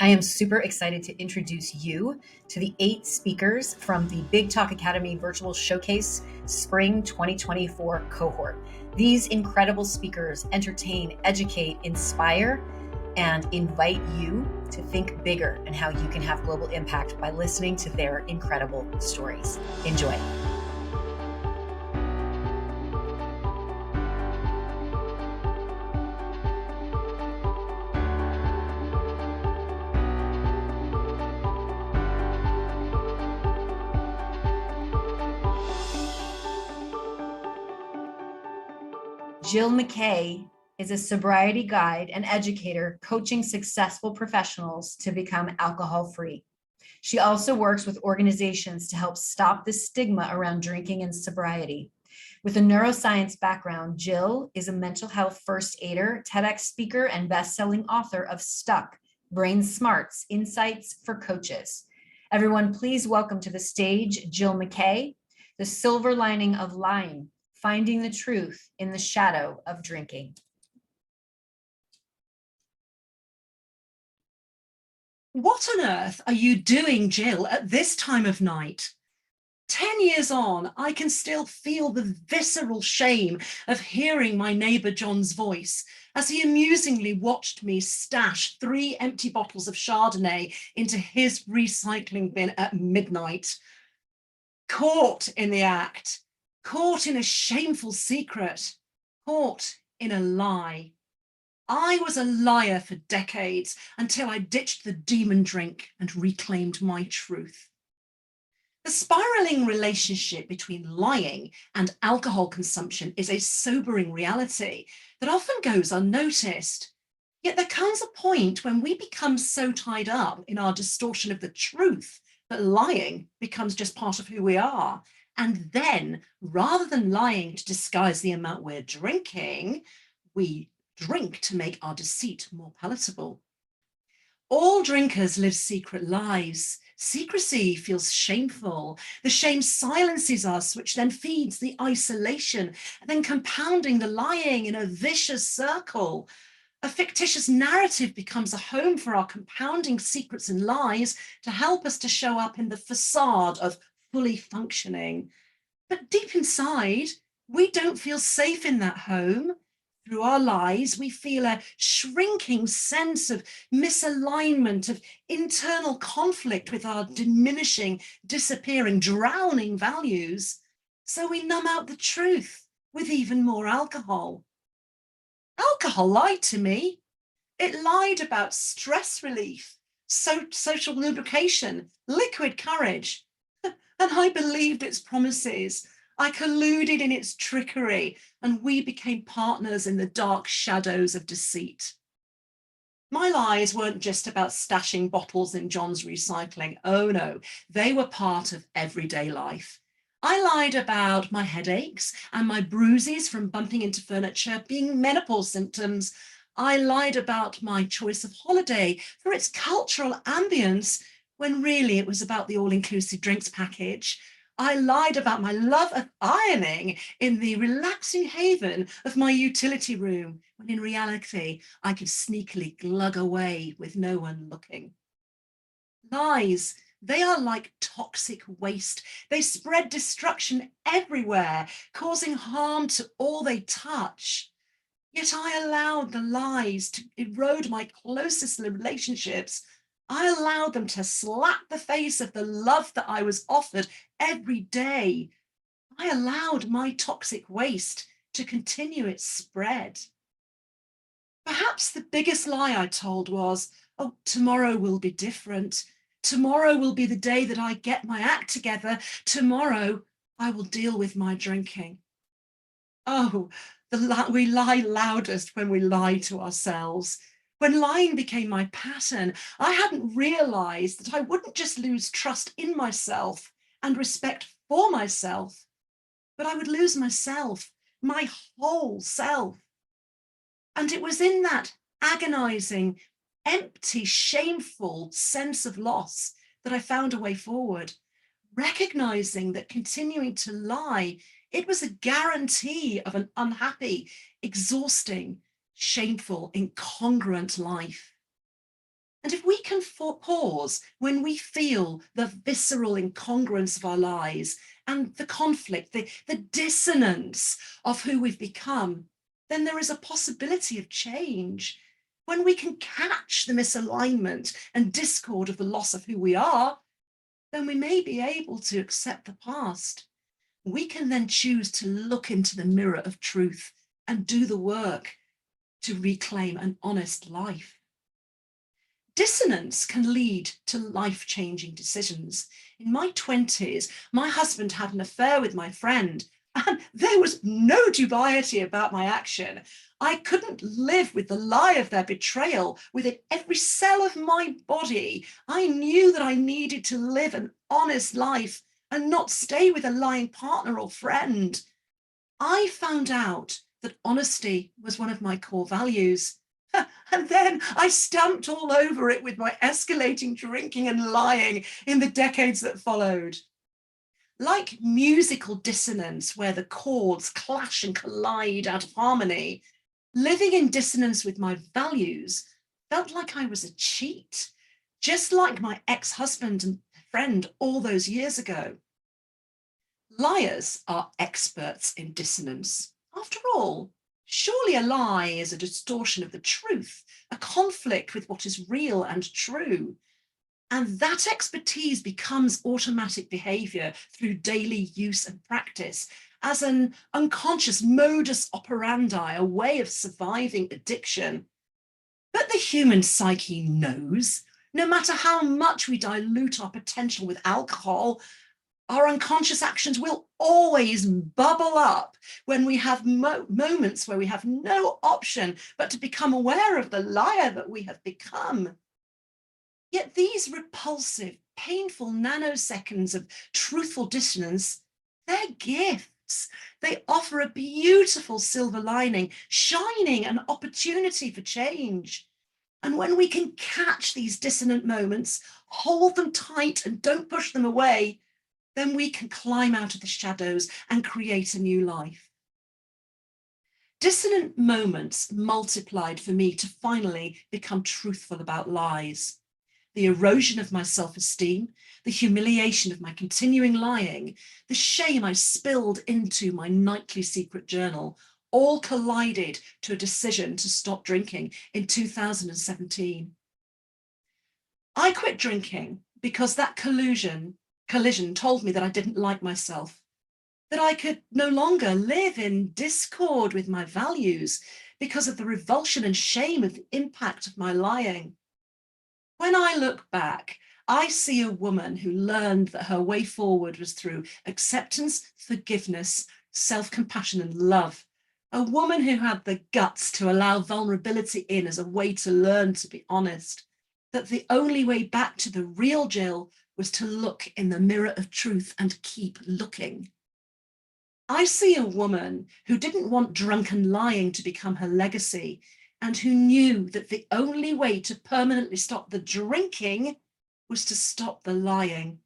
I am super excited to introduce you to the 8 speakers from the Big Talk Academy Virtual Showcase Spring 2024 cohort. These incredible speakers entertain, educate, inspire, and invite you to think bigger and how you can have global impact by listening to their incredible stories. Enjoy. Gill McKay is a sobriety guide and educator coaching successful professionals to become alcohol-free. She also works with organizations to help stop the stigma around drinking and sobriety. With a neuroscience background, Gill is a mental health first aider, TEDx speaker, and best-selling author of Stuck, Brain Smarts, Insights for Coaches. Everyone, please welcome to the stage Gill McKay, The Silver Lining of Lying, Finding the Truth in the Shadow of Drinking. What on earth are you doing, Gill, at this time of night? 10 years on, I can still feel the visceral shame of hearing my neighbour John's voice as he amusingly watched me stash 3 empty bottles of Chardonnay into his recycling bin at midnight. Caught in the act, caught in a shameful secret, caught in a lie. I was a liar for decades until I ditched the demon drink and reclaimed my truth. The spiraling relationship between lying and alcohol consumption is a sobering reality that often goes unnoticed. Yet there comes a point when we become so tied up in our distortion of the truth that lying becomes just part of who we are. And then, rather than lying to disguise the amount we're drinking, we drink to make our deceit more palatable. All drinkers live secret lives. Secrecy feels shameful. The shame silences us, which then feeds the isolation, and then compounding the lying in a vicious circle. A fictitious narrative becomes a home for our compounding secrets and lies to help us to show up in the facade of fully functioning. But deep inside, we don't feel safe in that home. Through our lies, we feel a shrinking sense of misalignment, of internal conflict with our diminishing, disappearing, drowning values. So we numb out the truth with even more alcohol. Alcohol lied to me. It lied about stress relief, social lubrication, liquid courage. And I believed its promises. I colluded in its trickery, and we became partners in the dark shadows of deceit. My lies weren't just about stashing bottles in John's recycling. Oh no, they were part of everyday life. I lied about my headaches and my bruises from bumping into furniture being menopause symptoms. I lied about my choice of holiday for its cultural ambience, when really it was about the all-inclusive drinks package. I lied about my love of ironing in the relaxing haven of my utility room, when in reality, I could sneakily glug away with no one looking. Lies, they are like toxic waste. They spread destruction everywhere, causing harm to all they touch. Yet I allowed the lies to erode my closest relationships. I allowed them to slap the face of the love that I was offered every day. I allowed my toxic waste to continue its spread. Perhaps the biggest lie I told was, oh, tomorrow will be different. Tomorrow will be the day that I get my act together. Tomorrow I will deal with my drinking. Oh, we lie loudest when we lie to ourselves. When lying became my pattern, I hadn't realized that I wouldn't just lose trust in myself and respect for myself, but I would lose myself, my whole self. And it was in that agonizing, empty, shameful sense of loss that I found a way forward, recognizing that continuing to lie, it was a guarantee of an unhappy, exhausting, shameful, incongruent life. And if we can pause when we feel the visceral incongruence of our lies and the conflict, the dissonance of who we've become, then there is a possibility of change. When we can catch the misalignment and discord of the loss of who we are, then we may be able to accept the past. We can then choose to look into the mirror of truth and do the work to reclaim an honest life. Dissonance can lead to life-changing decisions. In my 20s, my husband had an affair with my friend, and there was no dubiety about my action. I couldn't live with the lie of their betrayal within every cell of my body. I knew that I needed to live an honest life and not stay with a lying partner or friend. I found out that honesty was one of my core values. And then I stamped all over it with my escalating drinking and lying in the decades that followed. Like musical dissonance, where the chords clash and collide out of harmony, living in dissonance with my values felt like I was a cheat, just like my ex-husband and friend all those years ago. Liars are experts in dissonance. After all, surely a lie is a distortion of the truth, a conflict with what is real and true. And that expertise becomes automatic behavior through daily use and practice as an unconscious modus operandi, a way of surviving addiction. But the human psyche knows, no matter how much we dilute our potential with alcohol, our unconscious actions will always bubble up when we have moments where we have no option but to become aware of the liar that we have become. Yet these repulsive, painful nanoseconds of truthful dissonance, they're gifts. They offer a beautiful silver lining, shining an opportunity for change. And when we can catch these dissonant moments, hold them tight and don't push them away, then we can climb out of the shadows and create a new life. Dissonant moments multiplied for me to finally become truthful about lies. The erosion of my self-esteem, the humiliation of my continuing lying, the shame I spilled into my nightly secret journal, all collided to a decision to stop drinking in 2017. I quit drinking because that collision told me that I didn't like myself, that I could no longer live in discord with my values because of the revulsion and shame of the impact of my lying. When I look back, I see a woman who learned that her way forward was through acceptance, forgiveness, self-compassion and love. A woman who had the guts to allow vulnerability in as a way to learn to be honest. That the only way back to the real Gill was to look in the mirror of truth and keep looking. I see a woman who didn't want drunken lying to become her legacy, and who knew that the only way to permanently stop the drinking was to stop the lying.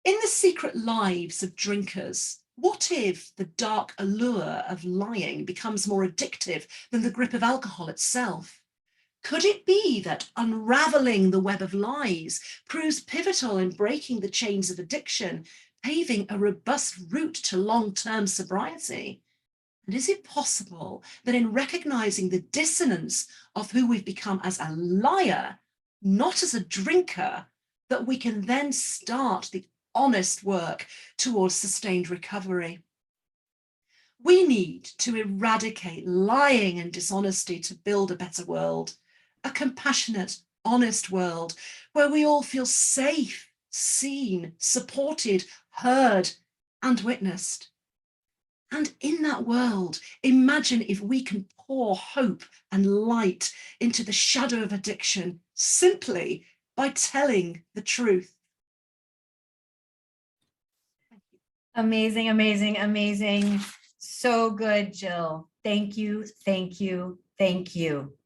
In the secret lives of drinkers, what if the dark allure of lying becomes more addictive than the grip of alcohol itself? Could it be that unraveling the web of lies proves pivotal in breaking the chains of addiction, paving a robust route to long-term sobriety? And is it possible that in recognizing the dissonance of who we've become as a liar, not as a drinker, that we can then start the honest work towards sustained recovery? We need to eradicate lying and dishonesty to build a better world, a compassionate, honest world where we all feel safe, seen, supported, heard, and witnessed. And in that world, imagine if we can pour hope and light into the shadow of addiction simply by telling the truth. Amazing, amazing, amazing. So good, Gill. Thank you, thank you, thank you.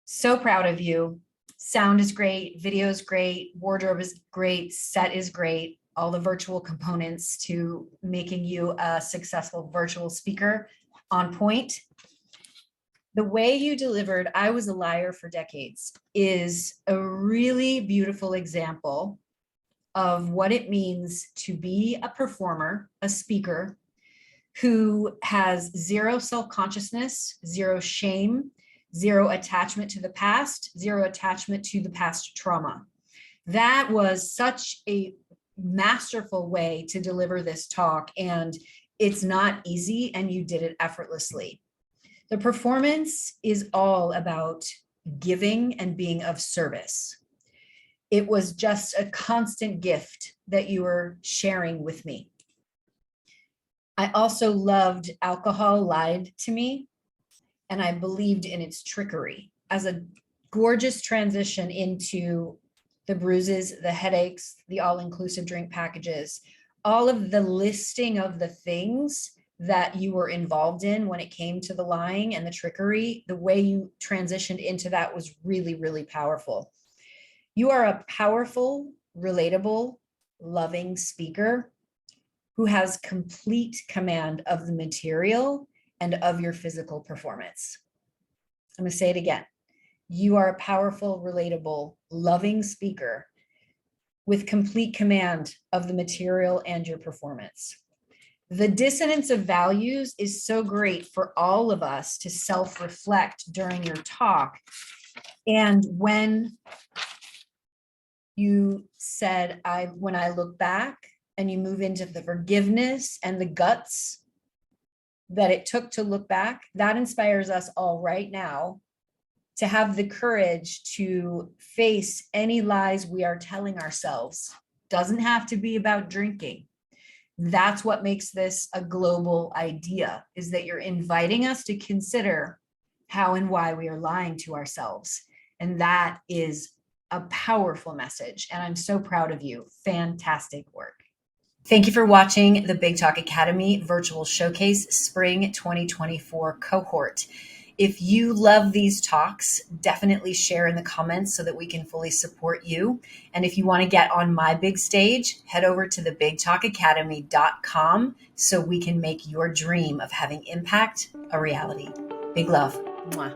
So proud of you. Sound is great, video is great, wardrobe is great, set is great. All the virtual components to making you a successful virtual speaker on point. The way you delivered "I was a liar for decades" is a really beautiful example of what it means to be a performer, a speaker, who has zero self-consciousness, zero shame, zero attachment to the past, zero attachment to the past trauma. That was such a masterful way to deliver this talk, and it's not easy, and you did it effortlessly. The performance is all about giving and being of service. It was just a constant gift that you were sharing with me. I also loved "Alcohol Lied to Me," and I believed in its trickery as a gorgeous transition into the bruises, the headaches, the all-inclusive drink packages, all of the listing of the things that you were involved in when it came to the lying and the trickery. The way you transitioned into that was really, really powerful. You are a powerful, relatable, loving speaker who has complete command of the material and of your physical performance. I'm going to say it again. You are a powerful, relatable, loving speaker with complete command of the material and your performance. The dissonance of values is so great for all of us to self-reflect during your talk. And when you said, when I look back, and you move into the forgiveness and the guts that it took to look back, that inspires us all right now to have the courage to face any lies we are telling ourselves. Doesn't have to be about drinking. That's what makes this a global idea, is that you're inviting us to consider how and why we are lying to ourselves. And that is a powerful message. And I'm so proud of you. Fantastic work. Thank you for watching the Big Talk Academy Virtual Showcase Spring 2024 cohort. If you love these talks, definitely share in the comments so that we can fully support you. And if you want to get on my big stage, head over to thebigtalkacademy.com so we can make your dream of having impact a reality. Big love. Mwah.